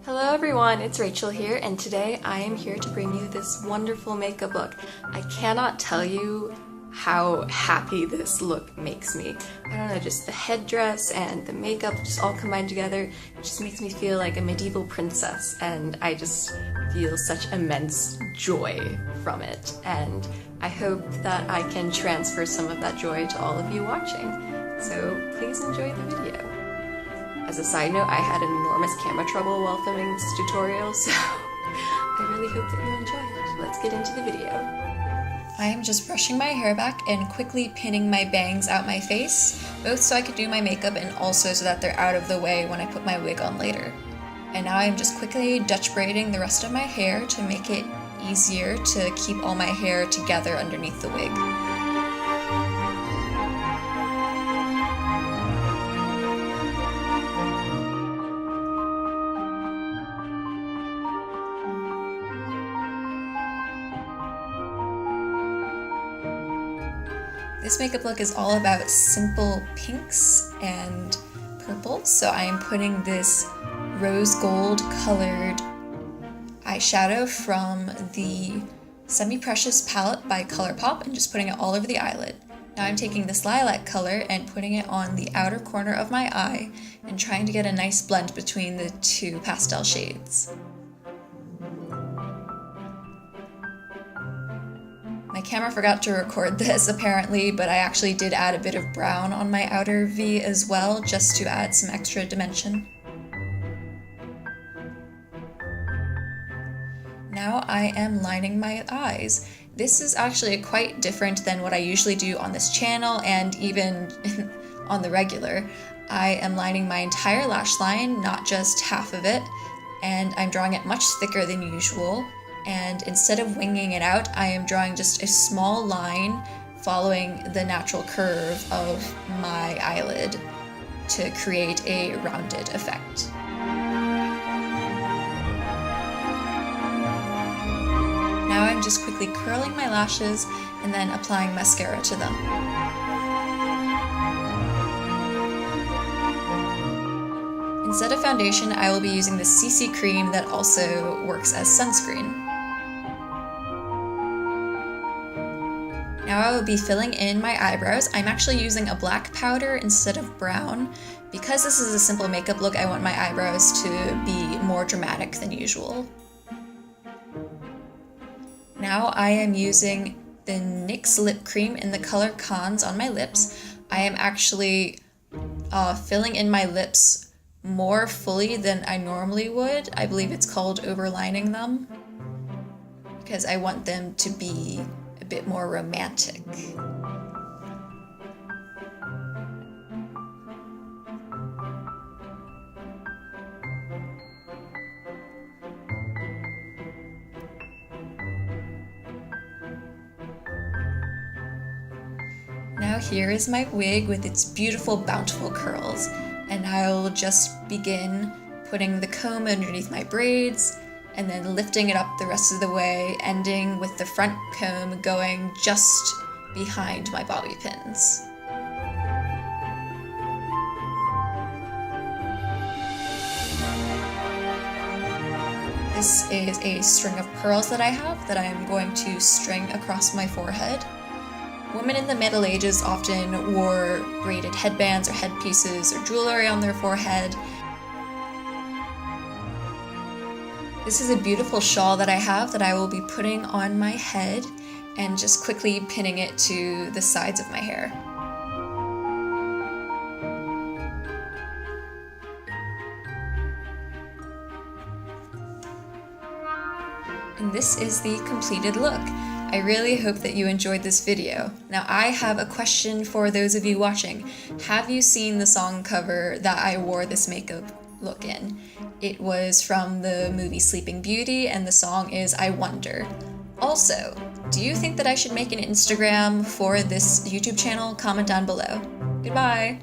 Hello everyone, it's Rachel here, and today I am here to bring you this wonderful makeup look. I cannot tell you how happy this look makes me. I don't know, just the headdress and the makeup just all combined together, it just makes me feel like a medieval princess, and I just feel such immense joy from it. And I hope that I can transfer some of that joy to all of you watching. So please enjoy the video. As a side note, I had enormous camera trouble while filming this tutorial, so I really hope that you enjoy it. Let's get into the video. I am just brushing my hair back and quickly pinning my bangs out my face, both so I could do my makeup and also so that they're out of the way when I put my wig on later. And now I'm just quickly Dutch braiding the rest of my hair to make it easier to keep all my hair together underneath the wig. This makeup look is all about simple pinks and purples, so I am putting this rose gold colored eyeshadow from the Semi-Precious palette by ColourPop and just putting it all over the eyelid. Now I'm taking this lilac color and putting it on the outer corner of my eye and trying to get a nice blend between the two pastel shades. My camera forgot to record this apparently, but I actually did add a bit of brown on my outer V as well, just to add some extra dimension. Now I am lining my eyes. This is actually quite different than what I usually do on this channel and even on the regular. I am lining my entire lash line, not just half of it, and I'm drawing it much thicker than usual. And instead of winging it out, I am drawing just a small line following the natural curve of my eyelid to create a rounded effect. Now I'm just quickly curling my lashes and then applying mascara to them. Instead of foundation, I will be using the CC cream that also works as sunscreen. Now I will be filling in my eyebrows. I'm actually using a black powder instead of brown. Because this is a simple makeup look, I want my eyebrows to be more dramatic than usual. Now I am using the NYX lip cream in the color Cons on my lips. I am actually filling in my lips more fully than I normally would. I believe it's called overlining them, because I want them to be a bit more romantic. Now here is my wig with its beautiful bountiful curls, and I'll just begin putting the comb underneath my braids and then lifting it up the rest of the way, ending with the front comb going just behind my bobby pins. This is a string of pearls that I have that I am going to string across my forehead. Women in the Middle Ages often wore braided headbands or headpieces or jewelry on their forehead. This is a beautiful shawl that I have that I will be putting on my head and just quickly pinning it to the sides of my hair. And this is the completed look. I really hope that you enjoyed this video. Now I have a question for those of you watching. Have you seen the song cover that I wore this makeup look in? It was from the movie Sleeping Beauty, and the song is I Wonder. Also, do you think that I should make an Instagram for this YouTube channel? Comment down below. Goodbye!